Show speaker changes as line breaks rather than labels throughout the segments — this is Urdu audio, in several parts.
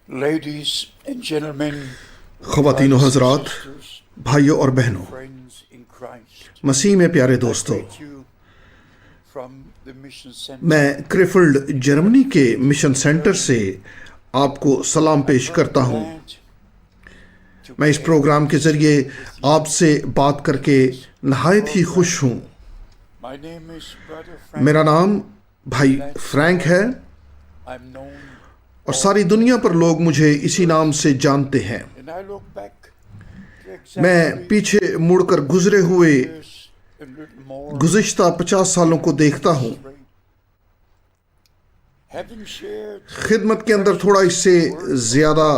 Ladies and gentlemen,
خواتین و حضرات،
sisters,
بھائیوں اور بہنوں،
friends in Christ,
مسیح میں پیارے
I
دوستوں،
greet you from the mission
میں
center.
کریفلڈ جرمنی کے مشن سینٹر سے آپ کو سلام پیش کرتا ہوں۔
Glad to
میں اس
be
پروگرام
able
کے
to
ذریعے
speak with you.
آپ سے بات کر کے نہایت ہی خوش ہوں۔
My name is Brother
میرا
Frank.
نام بھائی فرینک ہے
I'm known
اور ساری دنیا پر لوگ مجھے اسی نام سے جانتے ہیں۔
and I look back to
میں
exactly
پیچھے مڑ کر گزرے ہوئے
years and little more
گزشتہ 50 سالوں کو دیکھتا ہوں۔
straight. Having shared
خدمت کے اندر تھوڑا اس سے زیادہ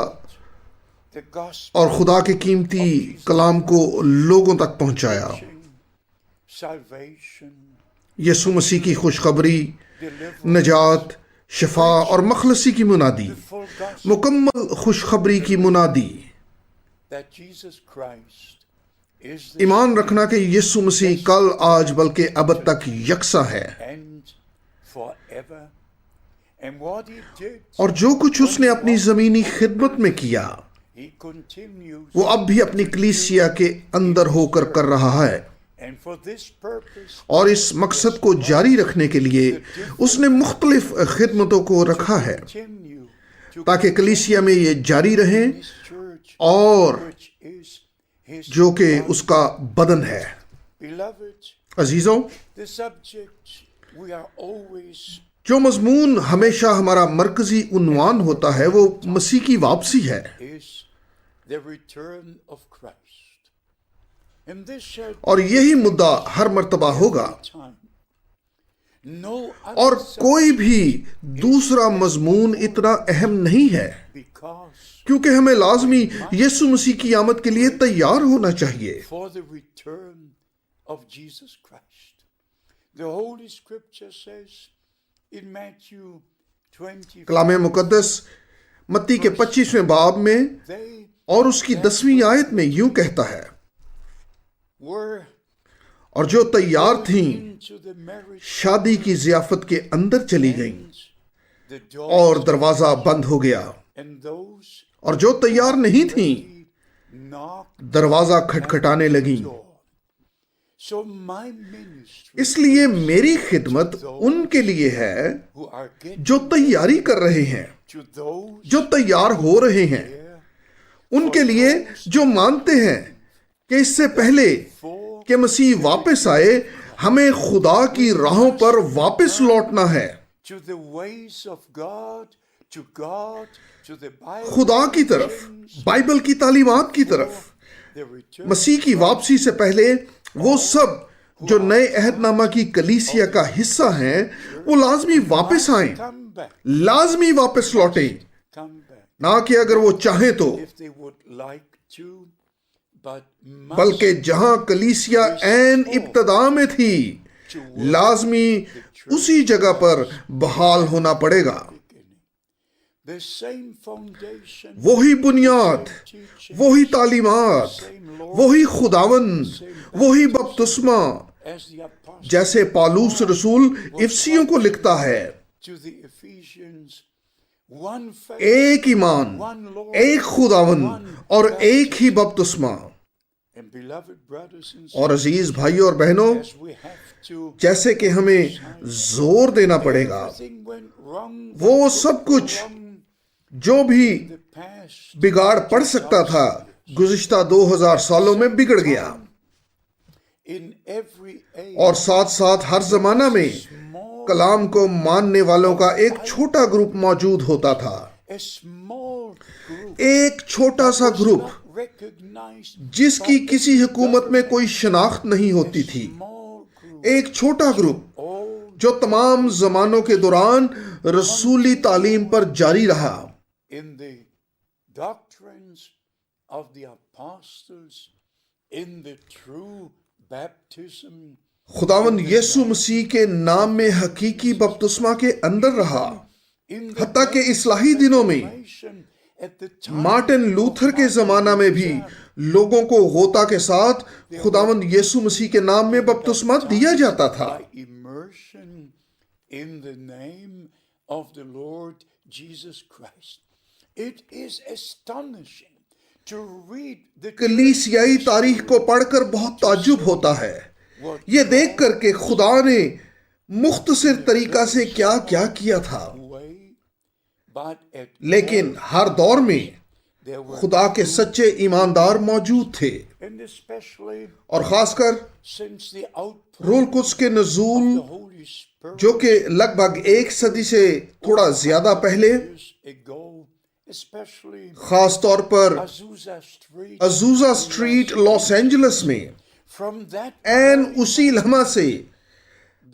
the gospel,
اور خدا کے قیمتی کلام کو لوگوں تک پہنچایا۔
preaching salvation,
یسوع مسیح کی خوشخبری،
deliverance,
نجات، شفا اور مخلصی کی منادی،
the full gospel
مکمل خوشخبری کی منادی،
that Jesus Christ is the
ایمان رکھنا کہ یسوع مسیح کل، آج بلکہ ابد تک یکساں ہے،
and forever. And what he did,
اور جو کچھ اس نے اپنی زمینی خدمت میں کیا
he continues.
وہ اب بھی اپنی کلیسیا کے اندر ہو کر رہا ہے،
And for this purpose,
اور اس مقصد کو جاری رکھنے کے لیے اس نے مختلف خدمتوں کو رکھا ہے
continue to
تاکہ کلیسیا میں یہ جاری رہیں
his church,
اور
which is his
جو کہ اس کا بدن ہے۔
beloved.
عزیزوں،
The subject we are always
جو مضمون ہمیشہ ہمارا مرکزی عنوان ہوتا ہے وہ مسیح کی واپسی ہے،
is the return of Christ. And this shall
اور یہی مدعا ہر مرتبہ ہوگا،
time. No
اور
other
کوئی بھی دوسرا مضمون اتنا اہم نہیں ہے،
because
کیونکہ ہمیں لازمی یسوع مسیح کی آمد کے لیے تیار ہونا چاہیے۔
for the return of Jesus Christ. The Holy Scripture says in Matthew 20,
کلام مقدس متی کے 25ویں باب میں
they
اور اس کی 10ویں آیت میں یوں کہتا ہے،
were
اور جو تیار تھیں
into the marriage
شادی کی ضیافت کے اندر چلی گئیں
the door
اور دروازہ بند ہو گیا،
and those
اور جو تیار نہیں تھیں
knocked
دروازہ کھٹکھٹانے لگیں۔
door. So my ministry
اس لیے میری خدمت ان کے لیے ہے
who are getting
جو تیاری کر رہے ہیں،
to those
جو تیار ہو رہے ہیں،
there
ان کے لیے جو مانتے ہیں کہ اس سے پہلے
for
کہ مسیح واپس آئے ہمیں خدا کی راہوں پر واپس لوٹنا ہے،
to the ways of God, to the Bible,
خدا کی طرف، بائبل کی تعلیمات کی طرف۔
the return
مسیح کی واپسی سے پہلے وہ سب جو نئے عہد نامہ کی کلیسیا کا حصہ ہیں وہ لازمی واپس آئیں،
come back,
لازمی واپس لوٹیں،
come back
نہ کہ اگر وہ چاہیں تو،
if they would like to, but must
بلکہ جہاں کلیسیا عین ابتدا میں تھی لازمی اسی جگہ پر بحال ہونا پڑے گا۔
the same foundation,
وہی بنیاد،
teaching
وہی تعلیمات، وہی خداوند، وہی بپتسمہ،
as the apostle
جیسے پالوس رسول افسیوں کو لکھتا ہے،
to the Ephesians, one faith,
ایک ایمان،
one Lord,
ایک خداوند اور ایک ہی بپتسمہ۔
and beloved brothers and
اور
sisters,
عزیز بھائیوں اور بہنوں،
as we have to,
جیسے کہ ہمیں زور دینا پڑے گا،
everything went wrong,
وہ سب کچھ
wrong
جو بھی
in the past,
بگاڑ پڑ سکتا تھا گزشتہ 2000 سالوں میں بگڑ گیا،
in every age,
اور ساتھ ساتھ ہر زمانہ میں
small,
کلام کو ماننے والوں کا ایک چھوٹا گروپ موجود ہوتا تھا،
a small group,
ایک چھوٹا سا گروپ
not recognized,
جس کی کسی حکومت میں کوئی شناخت نہیں ہوتی تھی،
small group,
ایک چھوٹا گروپ
all
جو تمام زمانوں کے دوران رسولی تعلیم پر جاری رہا،
in the doctrines of the apostles, in the true baptism,
خداوند یسوع مسیح کے نام میں حقیقی بپتسمہ کے اندر رہا،
in the
حتیٰ کہ اصلاحی دنوں میں
Reformation, at the time
Martin Luther کے زمانہ میں بھی لوگوں کو غوطہ کے ساتھ خداوند یسوع مسیح کے نام میں بپتسمہ دیا جاتا تھا،
by immersion in the name of the Lord Jesus Christ. It is astonishing to read the
کلیسیائی تاریخ کو پڑھ کر بہت تعجب ہوتا ہے یہ دیکھ کر کہ خدا نے مختصر طریقہ سے کیا کیا کیا تھا،
way, but at
لیکن ہر دور میں
there were,
خدا کے سچے ایماندار موجود تھے،
and especially
اور خاص کر
since the outpouring
روح القدس کے نزول
of the Holy Spirit
جو کہ لگ بھگ 1 صدی سے تھوڑا زیادہ پہلے،
years ago, especially
خاص طور پر
Azusa Street,
Azusa Street Los Angeles میں،
from that
این اسی لمحہ سے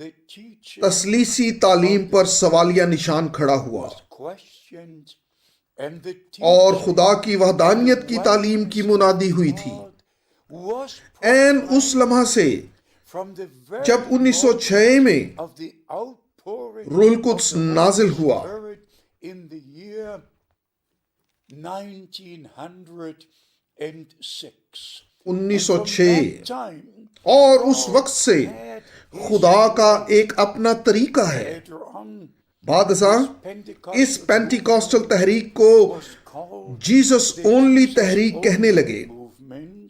the teaching
تثلیثی تعلیم پر سوالیہ نشان کھڑا ہوا
questioned, and the
اور
teaching
خدا کی وحدانیت کی تعلیم کی منادی ہوئی تھی۔
was
این اس لمحہ سے
from the very
جب 1906 میں
of the outpouring
روح القدس نازل ہوا،
Spirit in the year 1906.
1906
Time
اور اس وقت سے خدا کا ایک اپنا طریقہ ہے۔
later on,
بعد ازاں
Pentecost
اس پینٹیکاسٹل تحریک کو
was called
جیسس اونلی تحریک کہنے لگے،
movement,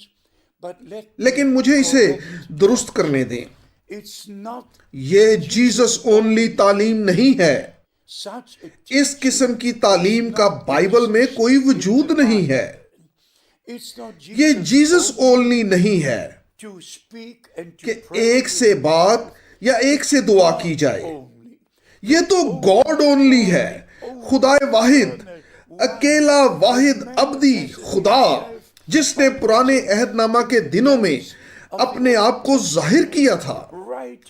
but
لیکن مجھے اسے درست کرنے دیں،
it's not
یہ جیسس اونلی تعلیم نہیں ہے۔
such a
اس قسم کی تعلیم کا بائبل میں کوئی وجود نہیں ہے،
it's not
یہ
Jesus
جیسس اونلی نہیں ہے
to speak and to
کہ
pray
ایک سے بات یا ایک سے دعا کی جائے،
only.
یہ تو گاڈ اونلی ہے، خدا واحد، اکیلا واحد ابدی خدا جس نے پرانے عہد نامہ کے دنوں میں اپنے آپ کو ظاہر کیا تھا۔
Right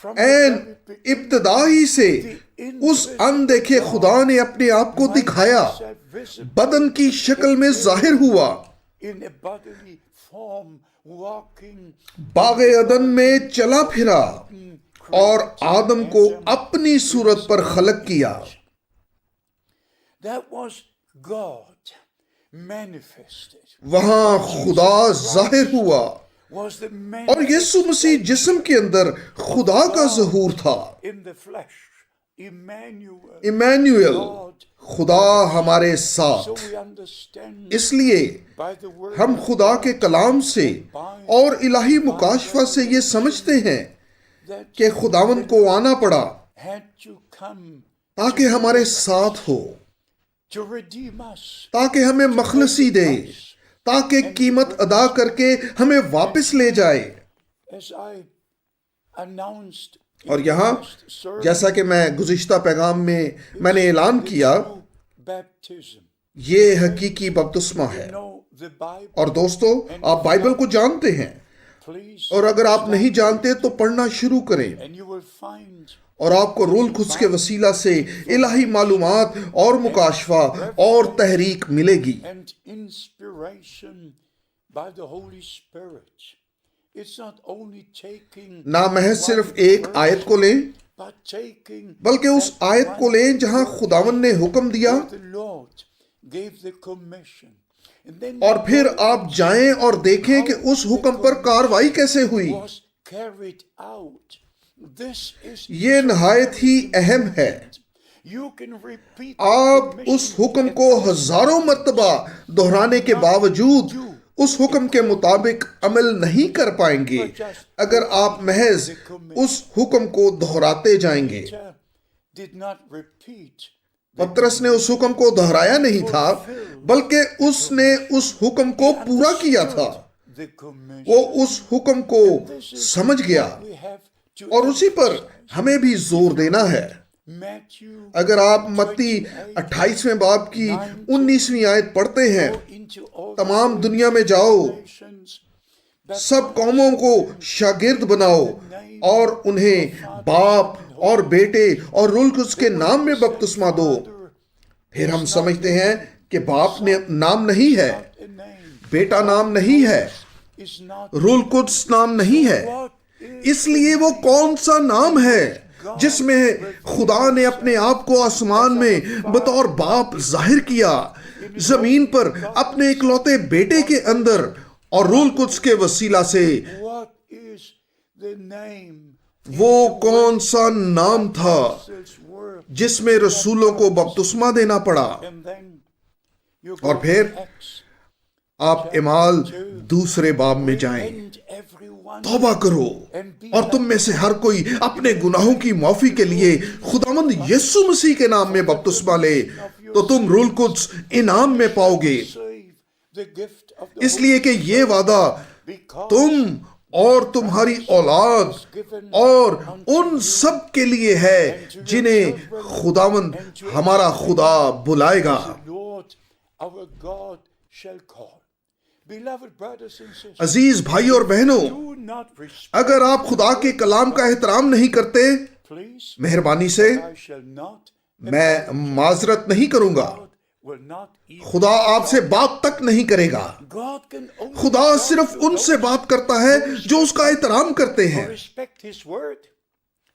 from
in
the very beginning,
ابتدا ہی سے اس اندیکھے خدا نے اپنے آپ کو دکھایا،
visible
بدن کی شکل میں ظاہر ہوا،
in a bodily form, walking
باغ عدن میں چلا پھرا اور آدم کو اپنی صورت پر خلق کیا۔
that was God manifested,
وہاں خدا ظاہر ہوا
was the man
اور یسوع مسیح جسم کے اندر خدا کا ظہور تھا۔
in the flesh, Emmanuel,
Emmanuel,
God.
خدا ہمارے
So
ساتھ۔
we understand
اس لیے
by the word
ہم خدا کے کلام سے اور الہی مکاشفہ سے یہ سمجھتے ہیں
that
کہ خداوند کو آنا پڑا
had to come
تاکہ ہمارے ساتھ ہو،
to redeem us,
تاکہ ہمیں مخلصی دے، تاکہ قیمت ادا کر کے ہمیں واپس لے جائے۔
as I announced
اور یہاں جیسا کہ میں گزشتہ پیغام میں نے اعلان کیا،
baptism.
یہ حقیقی بپتسمہ ہے۔
Know the Bible,
اور دوستو، آپ بائبل کو جانتے ہیں،
please,
اور اگر آپ نہیں جانتے تو پڑھنا شروع کریں،
and you will find
اور آپ کو روح القدس کے وسیلہ سے الہی معلومات اور مکاشفہ اور تحریک ملے گی۔
and inspiration by the Holy Spirit. It's not only taking
نہ محض صرف ایک آیت کو لیں،
but taking
بلکہ اس آیت کو لیں جہاں خداوند نے حکم دیا،
the Lord gave the commission, and then
اور پھر آپ جائیں اور دیکھیں کہ اس حکم پر کاروائی کیسے ہوئی۔
was carried out. This is
یہ نہایت ہی اہم ہے۔
you can repeat
آپ اس حکم کو ہزاروں مرتبہ دہرانے کے باوجود اس حکم کے مطابق عمل نہیں کر پائیں گے اگر آپ محض اس حکم کو دہراتے جائیں گے۔
did not repeat
پترس نے اس حکم کو دہرایا نہیں تھا، بلکہ اس نے اس حکم کو پورا کیا تھا۔
the commission.
وہ اس حکم کو سمجھ گیا،
We have to
اور اسی پر ہمیں بھی زور دینا ہے۔
Matthew
اگر آپ متی 28ویں باب کی 19ویں آیت پڑھتے ہیں،
into all
تمام دنیا میں جاؤ،
nations,
سب قوموں کو شاگرد بناؤ اور انہیں باپ اور بیٹے اور روح القدس کے نام میں بپتسمہ دو۔ پھر ہم سمجھتے ہیں کہ باپ نے نام نہیں ہے،
a name
بیٹا نام نہیں ہے،
is not
روح القدس نام نہیں ہے۔
what
اس لیے وہ کون سا نام ہے جس میں خدا نے اپنے آپ کو آسمان میں بطور باپ ظاہر کیا، زمین پر اپنے اکلوتے بیٹے کے اندر اور روح القدس کے وسیلہ سے؟
what is the name
وہ کون سا نام تھا
this word,
جس میں رسولوں کو بپتسمہ دینا پڑا؟
and then You
اور
go
پھر
to Acts
آپ اعمال دوسرے باب میں جائیں.
and everyone
توبہ کرو اور تم میں سے ہر کوئی اپنے گناہوں کی معافی کے لیے خداوند یسوع مسیح کے نام میں بپتسمہ لے تو تم روح القدس انعام میں پاؤ گے.
receive the gift of the
اس لیے کہ یہ وعدہ تم اور تمہاری اولاد اور ان سب کے لیے ہے جنہیں خداوند ہمارا خدا بلائے گا.
Lord our God shall call. Beloved brothers and sisters,
عزیز بھائی اور بہنوں،
do not respect,
اگر آپ خدا کے کلام کا احترام نہیں کرتے،
please,
مہربانی سے
I shall not,
میں معذرت نہیں کروں گا.
God will not even,
خدا آپ سے بات تک نہیں کرے گا.
God can only
خدا
talk
صرف
to
ان سے
those
بات کرتا ہے جو اس کا احترام کرتے
who
ہیں،
respect his word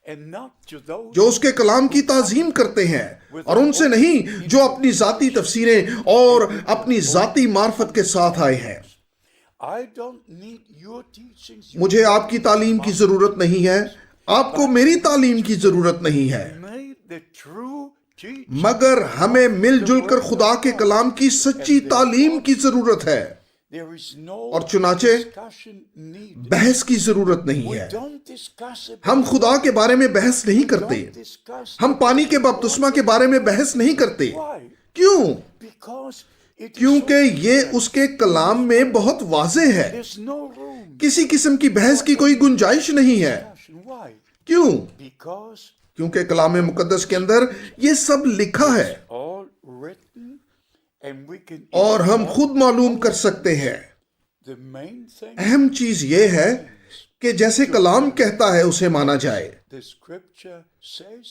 and not to those
جو اس کے کلام کی تعظیم کرتے ہیں، اور ان سے نہیں جو اپنی ذاتی تفسیریں اور اپنی ذاتی معرفت کے ساتھ آئے ہیں.
I don't need your teachings. You
مجھے آپ کی تعلیم کی ضرورت نہیں ہے، آپ کو میری تعلیم کی ضرورت نہیں ہے،
made the true teaching.
مگر ہمیں مل جل کر خدا کے کلام کی سچی تعلیم کی ضرورت ہے،
There is no
اور چنانچہ
discussion needed.
بحث کی ضرورت نہیں
We
ہے.
don't discuss it.
ہم خدا کے بارے میں بحث نہیں کرتے،
Don't discuss
ہم پانی کے بپتسمہ کے بارے میں بحث نہیں کرتے.
why?
کیوں؟
Because it is
کیونکہ
so
یہ اس کے کلام میں بہت واضح ہے.
there's no room.
کسی قسم کی بحث کی کوئی گنجائش نہیں ہے.
Discussion. Why?
کیوں؟
Because
کیونکہ کلام مقدس کے اندر یہ سب لکھا ہے
all written and we can
اور ہم خود معلوم کر سکتے ہیں.
the main thing
اہم چیز یہ ہے کہ جیسے کلام کہتا ہے اسے مانا جائے.
the scripture says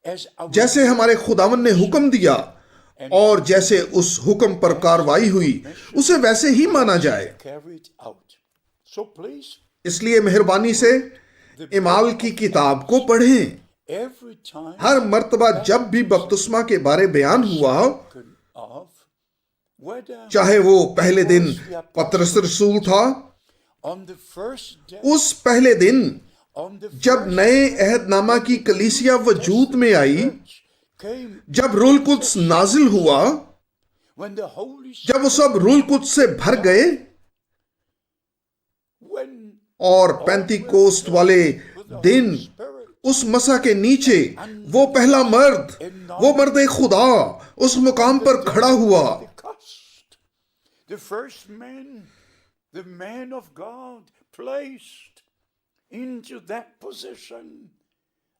as our
جیسے ہمارے خداوند نے حکم دیا اور جیسے اس حکم پر کاروائی ہوئی اسے ویسے ہی مانا جائے.
carried out. So please,
اس لیے مہربانی سے اعمال کی کتاب کو پڑھیں.
every time
ہر مرتبہ جب بھی بپتسمہ کے بارے بیان ہوا،
of whether
چاہے وہ پہلے دن پطرس رسول تھا،
on the first day,
اس پہلے دن
on the
جب نئے عہد نامہ کی کلیسیا وجود میں آئی،
church came
جب روح القدس نازل ہوا،
when the Holy Spirit,
جب وہ سب روح القدس سے بھر گئے،
when
اور پینتی کوسٹ والے دن
Spirit
اس مسا کے نیچے وہ پہلا مرد، وہ مرد خدا اس مقام پر کھڑا ہوا.
Pentecost, the first man, the man of God placed into that position.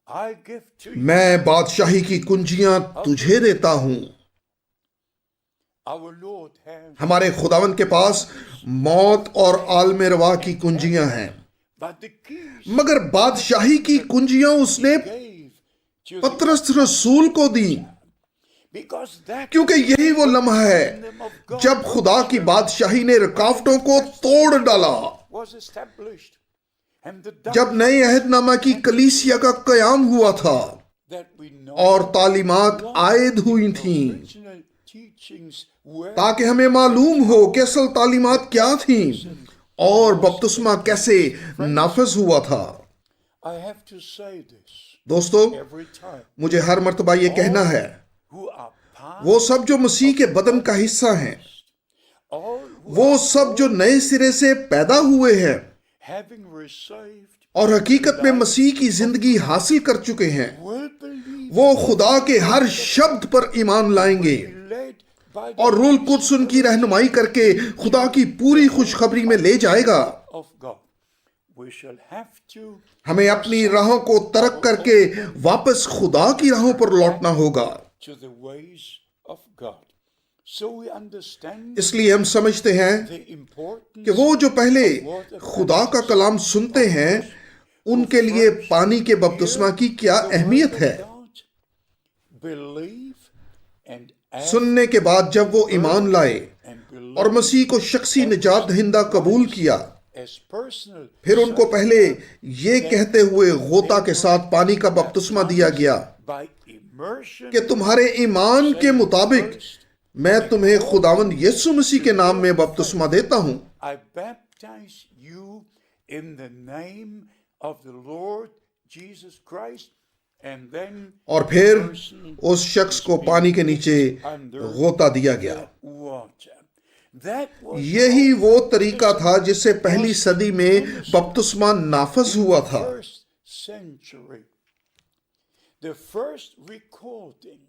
I give to you.
میں بادشاہی کی کنجیاں تجھے دیتا ہوں.
Our Lord has,
ہمارے خداوند کے پاس موت اور عالم روا کی کنجیاں ہیں،
but the keys
مگر بادشاہی کی کنجیاں اس نے
gave to the,
پطرس رسول کو دی.
because that
کیونکہ یہی وہ لمحہ ہے
kingdom of God
جب خدا کی بادشاہی نے رکاوٹوں کو توڑ ڈالا،
was established, and the
جب نئے عہد نامہ کی کلیسیا کا قیام ہوا تھا
that we know
اور تعلیمات عائد ہوئی تھیں،
original teachings were
تاکہ ہمیں معلوم ہو کہ اصل تعلیمات کیا تھیں اور بپتسمہ کیسے نافذ ہوا تھا.
I have to say this
دوستو،
every time.
مجھے ہر مرتبہ یہ کہنا ہے،
Who are part,
وہ سب جو مسیح کے بدن کا حصہ ہیں،
all who
وہ سب جو نئے سرے سے پیدا ہوئے ہیں
having received
اور حقیقت میں مسیح کی زندگی حاصل کر چکے ہیں،
will believe,
وہ خدا کے ہر شبد پر ایمان لائیں گے
led by the
اور روح القدس ان کی رہنمائی کر کے خدا کی پوری خوشخبری میں لے جائے گا.
of God. We shall have to
ہمیں اپنی راہوں کو ترک کر کے واپس خدا کی راہوں پر لوٹنا ہوگا.
to the ways of God. So we understand
اس لیے ہم سمجھتے ہیں
the importance
کہ وہ جو پہلے خدا کا کلام سنتے ہیں ان کے لیے پانی کے بپتسمہ کی کیا اہمیت ہے.
God, believe and act
سننے کے بعد جب وہ ایمان لائے
and believe
اور مسیح کو شخصی نجات دہندہ قبول کیا،
as personal
پھر ان کو پہلے یہ کہتے ہوئے غوطہ کے ساتھ پانی کا بپتسمہ دیا گیا
by immersion.
کہ تمہارے ایمان کے مطابق میں تمہیں خداوند یسوع مسیح کے نام میں بپتسمہ دیتا ہوں.
I baptize you in the name of the Lord Jesus Christ And then
اور پھر اس شخص کو پانی کے نیچے غوطہ دیا گیا.
water. That was
یہی وہ طریقہ تھا جس سے پہلی صدی میں بپتسمہ نافذ ہوا تھا.
first century. The first recording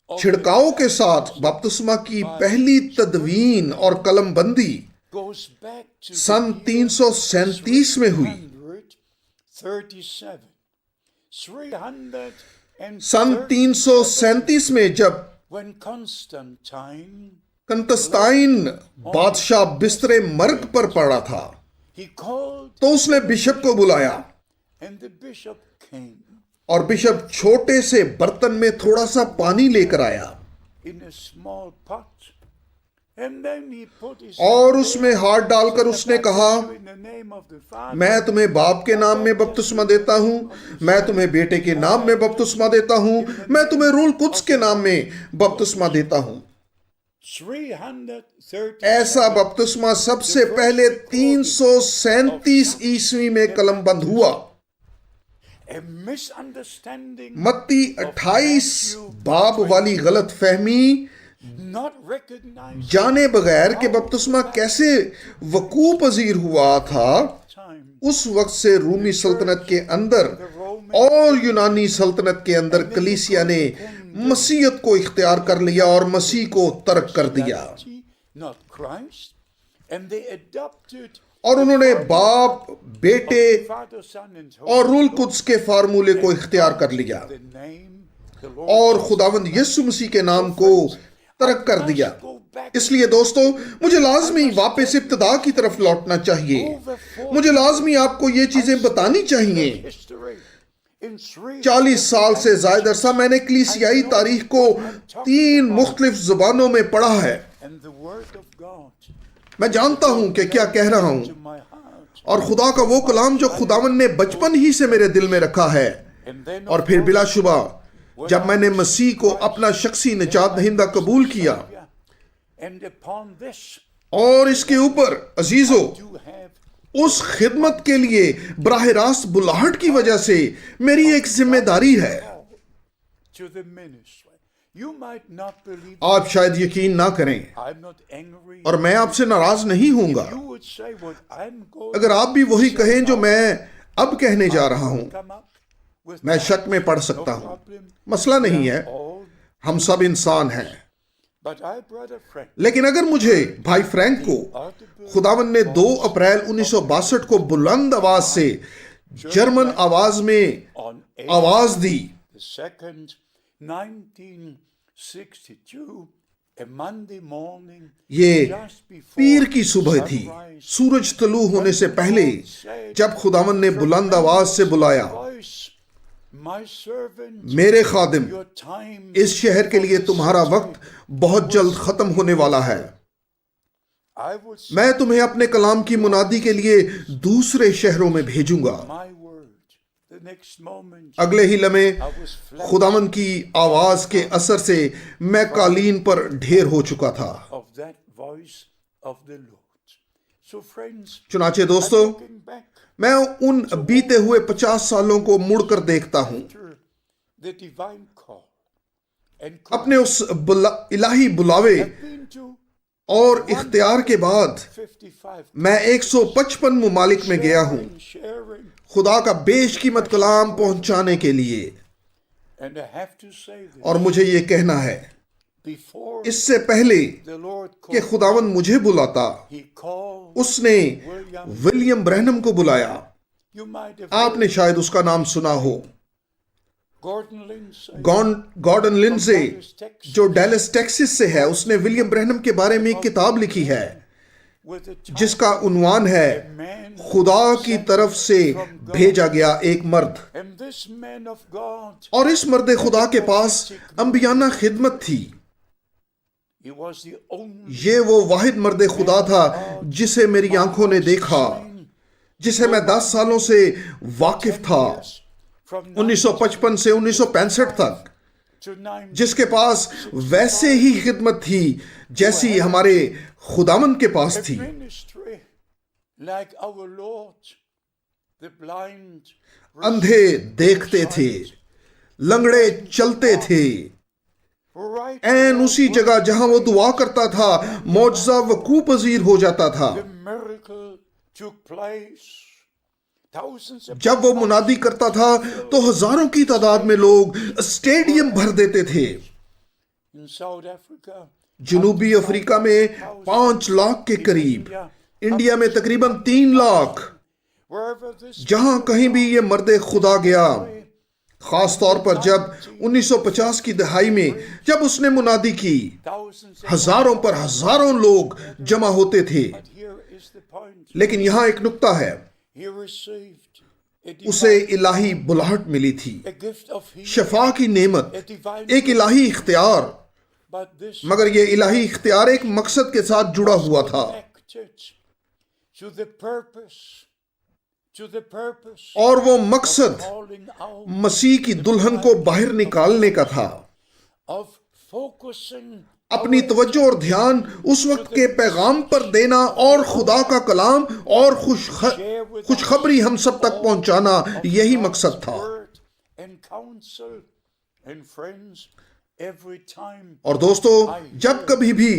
of
چھڑکاؤ کے ساتھ بپتسمہ کی پہلی تدوین اور قلم بندی
goes back to
سن 337 میں ہوئی.
337. 337
سن 337 میں جب
when Constantine
کنتستائن بادشاہ بستر مرگ پر پڑا تھا
he called
تو اس نے بشپ کو بلایا
and the bishop came
اور بشپ چھوٹے سے برتن میں تھوڑا سا پانی لے کر آیا
in a small pot and then he put his
اور اس میں ہاتھ ڈال کر اس نے کہا
in the name of the Father
میں تمہیں باپ کے نام میں بپتسمہ دیتا ہوں, میں تمہیں بیٹے کے نام میں بپتسمہ دیتا ہوں, میں تمہیں روح القدس کے نام میں بپتسمہ دیتا ہوں.
337
ایسا بپتسمہ سب سے پہلے 337 عیسوی میں قلم بند ہوا.
a misunderstanding
متی 28 باب والی غلط فہمی
not recognized
جانے بغیر کہ بپتسمہ کیسے وقوع پذیر ہوا تھا
time
اس وقت سے رومی سلطنت کے اندر اور یونانی سلطنت کے اندر کلیسیا نے مسیحیت کو اختیار کر لیا اور مسیح کو ترک کر دیا
not Christ and they adopted
اور انہوں نے باپ, بیٹے
Father, Son and
اور
Holy
روح القدس کے فارمولے کو اختیار کر لیا
the name the Lord
اور خداوند یسوع مسیح کے نام کو ترک کر دیا.
go back
اس لیے دوستو مجھے لازمی واپس ابتدا کی طرف لوٹنا چاہیے. مجھے لازمی آپ کو یہ چیزیں بتانی چاہیے.
history in
40 سال سے زائد عرصہ میں نے کلیسیائی تاریخ کو 3 مختلف زبانوں میں پڑھا ہے.
and the word of God
میں جانتا ہوں کہ کیا کہہ رہا ہوں
to my heart
اور خدا کا وہ کلام جو خداوند نے بچپن ہی سے میرے دل میں رکھا ہے.
and then
اور پھر بلا شبہ جب میں نے مسیح کو اپنا شخصی نجات دہندہ قبول کیا
and upon this
اور اس کے اوپر عزیزو
you have
اس خدمت کے لیے براہ راست بلاہٹ کی وجہ سے میری ایک ذمہ داری ہے.
to the ministry. You might not believe
آپ شاید یقین نہ کریں
I'm not angry.
اور میں آپ سے ناراض نہیں ہوں گا
You would say what I'm going
اگر آپ بھی وہی کہیں جو میں اب کہنے جا رہا ہوں.
to come up with
میں شک میں پڑھ سکتا ہوں, مسئلہ نہیں ہے,
all,
ہم سب انسان ہیں.
but I, brother Frank,
لیکن اگر مجھے بھائی فرینک کو خداوند نے 2 اپریل 1962 کو بلند آواز سے جرمن آواز میں
on
آواز دی,
the 2nd, 1962, a Monday morning,
یہ
just before
پیر کی صبح تھی,
sunrise,
سورج طلوع ہونے سے پہلے, جب خداوند نے بلند آواز سے بلایا,
voice, my servant,
میرے خادم,
your time
اس شہر کے لیے تمہارا وقت بہت جلد ختم ہونے والا ہے.
I will say
میں تمہیں اپنے کلام کی منادی کے لیے دوسرے شہروں میں بھیجوں گا.
my word. The next moment,
اگلے ہی لمحے
I was flat
خداوند کی آواز کے اثر سے میں قالین پر ڈھیر ہو چکا تھا.
of that voice of the Lord. So friends,
چنانچہ دوستو
looking back
میں ان بیتے ہوئے 50 سالوں کو مڑ کر دیکھتا ہوں,
to the divine call and
اپنے اس الہی بلاوے
been to
اور اختیار کے بعد
55
میں 155 ممالک میں گیا ہوں
sharing,
خدا کا بیش قیمت کلام پہنچانے کے لیے.
and I have to say this
اور مجھے یہ کہنا ہے
before
اس سے پہلے
the Lord
کہ
called,
خداوند مجھے بلاتا,
He called
اس نے
William.
ولیم برہنم کو بلایا.
You might have
آپ نے شاید اس کا نام سنا ہو.
Gordon Lindsay,
garden Lindsay
Dallas, Texas,
جو ڈیلس ٹیکسس سے ہے, اس نے ولیم برہنم کے بارے میں ایک کتاب لکھی ہے
with the title,
جس کا عنوان ہے
Man,
خدا کی طرف سے بھیجا گیا ایک مرد.
and this man of God,
اور اس مرد خدا کے پاس انبیانہ خدمت تھی.
he was the only
یہ وہ واحد مرد خدا تھا جسے میری آنکھوں نے دیکھا, جسے میں 10 سالوں سے واقف تھا,
from
1955 سے 1965 تک,
to 9
جس کے پاس ویسے ہی خدمت تھی جیسی ہمارے خداوند کے پاس تھی.
ministry like our Lord, the blind
اندھے دیکھتے تھے, لنگڑے چلتے تھے۔
right
این اسی جگہ جہاں وہ دعا کرتا تھا معجزہ وقوع پذیر ہو جاتا تھا۔
the miracle took place. Thousands of
جب وہ منادی کرتا تھا تو ہزاروں کی تعداد میں لوگ اسٹیڈیم بھر دیتے تھے۔
in South Africa,
جنوبی افریقہ میں 5 لاکھ کے قریب، انڈیا میں تقریباً 3 لاکھ۔
wherever this
جہاں کہیں بھی یہ مرد خدا گیا، خاص طور پر جب 1950 کی دہائی میں جب اس نے منادی کی،
thousands
ہزاروں پر ہزاروں لوگ جمع ہوتے تھے۔
but here is the point.
لیکن یہاں ایک نکتہ ہے،
He received a
اسے الہی بلاہٹ ملی تھی،
a gift of healing,
شفا کی نعمت،
a divine
ایک الہی اختیار،
but this
مگر یہ الہی اختیار ایک مقصد کے ساتھ جڑا ہوا تھا،
connected to the purpose,
اور وہ مقصد
calling out
مسیح کی دلہن کو باہر نکالنے کا تھا،
of focusing
اپنی توجہ اور دھیان اس وقت کے پیغام پر دینا اور خدا کا کلام اور خوشخبری ہم سب تک پہنچانا، یہی مقصد تھا۔
word and counsel and friends. Every time
اور دوستو، جب کبھی بھی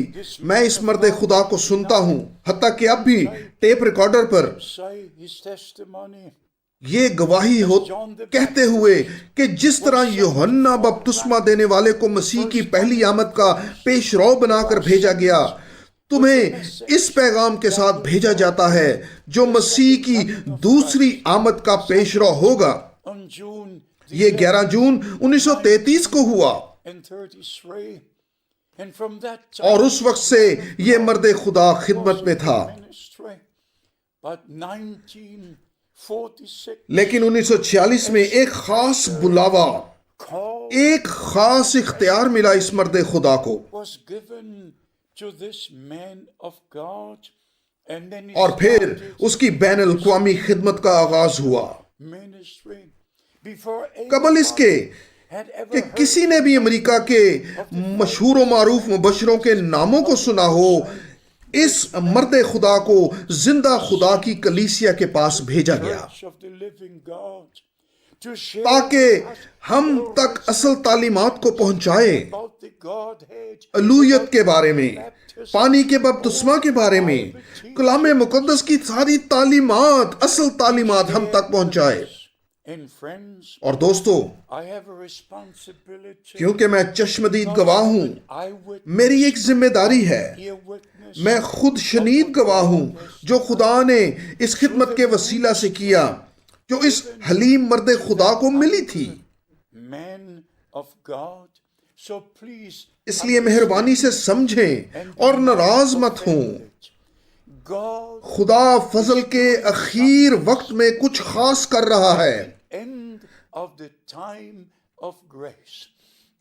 میں اس مرد خدا کو سنتا ہوں، حتیٰ کہ اب بھی ٹیپ ریکارڈر پر
say his testimony,
یہ گواہی ہو کہتے ہوئے کہ جس طرح یوحنا بپتسمہ دینے والے کو مسیح کی پہلی آمد کا پیش رو بنا کر بھیجا گیا، تمہیں اس پیغام کے ساتھ بھیجا جاتا ہے جو مسیح کی دوسری آمد کا پیش رو ہوگا۔
on June
یہ 11 جون 1933 کو ہوا،
and 33, and from that time
اور اس وقت سے یہ مرد خدا خدمت میں تھا۔
ministry, but 1946
لیکن 1946 میں ایک خاص بلاوا،
call
ایک خاص اختیار ملا اس مرد خدا کو،
was given to this man of God, and then he
اور پھر
started
اس کی بین الاقوامی خدمت کا آغاز ہوا۔
ministry before
قبل اس کے
had ever
کہ کسی نے بھی امریکہ کے مشہور و معروف مبشروں کے ناموں کو سنا ہو، اس مرد خدا کو زندہ خدا کی کلیسیا کے پاس بھیجا گیا
Church of the living God to share
تاکہ ہم تک اصل تعلیمات کو پہنچائے،
about the Godhead,
الوہیت کے بارے میں، پانی کے بپتسمہ کے بارے میں، کلام مقدس کی ساری تعلیمات، اصل تعلیمات ہم تک پہنچائے۔
and friends,
اور دوستو،
I have a responsibility.
کیونکہ میں چشمدید گواہ ہوں،
I would
میری ایک ذمہ داری ہے،
be a witness.
میں خود شنید گواہ ہوں جو خدا نے اس خدمت کے وسیلہ سے کیا، جو اس حلیم مرد خدا کو ملی تھی۔
Man of God. So please,
اس لیے مہربانی سے سمجھیں اور ناراض مت ہوں۔
God
خدا فضل کے اخیر وقت میں کچھ خاص کر رہا ہے۔
end of the time of grace.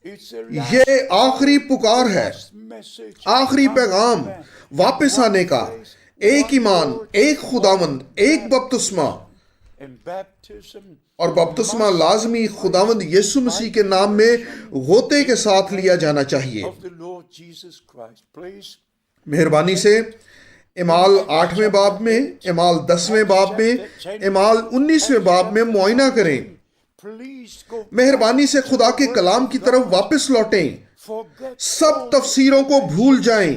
It's the
یہ آخری پکار ہے،
last message.
آخری پیغام واپس آنے کا، ایک ایمان، ایک خداوند، ایک بپتسمہ،
And baptism
اور بپتسمہ لازمی خداوند یسوع مسیح کے نام میں غوطے کے ساتھ لیا جانا چاہیے۔
of the Lord Jesus Christ. Please,
مہربانی سے اعمال 8ویں باب میں، اعمال 10ویں باب میں، اعمال 19ویں باب میں معائنہ کریں۔
please go
مہربانی سے خدا کے کلام کی طرف واپس لوٹیں،
forget
سب تفسیروں کو بھول جائیں،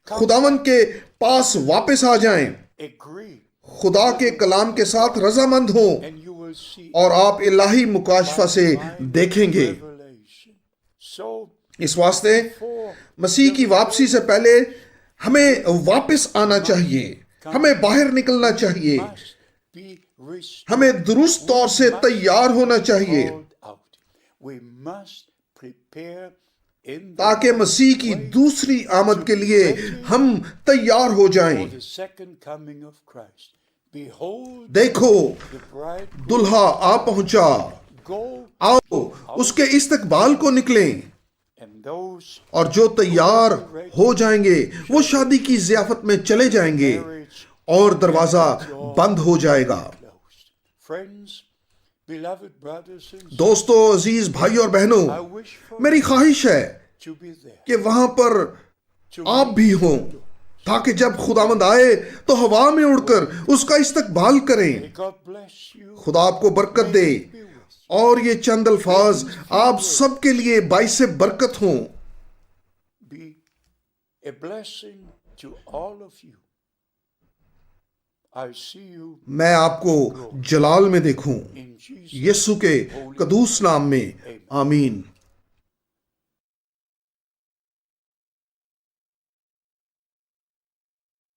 خداوند کے پاس واپس آ جائیں،
agree
خدا کے کلام کے ساتھ رضامند ہوں،
and you will see
اور آپ الہی مکاشفہ سے دیکھیں گے۔
revelation. So
اس واسطے
for
مسیح کی واپسی سے پہلے ہمیں واپس آنا چاہیے، ہمیں باہر نکلنا چاہیے،
must be restored
ہمیں درست طور سے تیار ہونا چاہیے
out. We must prepare in
تاکہ مسیح کی دوسری آمد کے لیے ہم تیار ہو جائیں۔
the second coming of Christ. Behold
دیکھو
the bride.
دلہا آ پہنچا،
Go
آؤ اس کے استقبال کو نکلیں،
and those
اور جو تیار ہو جائیں گے وہ شادی کی ضیافت میں چلے جائیں گے اور دروازہ بند ہو جائے گا۔
closed. Friends, beloved brothers and sisters,
دوستو، عزیز بھائی اور بہنوں،
I wish for
میری خواہش ہے
to be there.
کہ وہاں پر آپ بھی ہوں تاکہ جب خداوند آئے تو ہوا میں اڑ کر اس کا استقبال کریں۔
God bless you.
خدا آپ کو برکت دے، اور یہ چند الفاظ آپ سب کے لیے باعث برکت ہوں.
be a blessing to all of you. I see you
میں آپ کو جلال میں دیکھوں.
in Jesus'
یسوع کے قدوس نام میں آمین.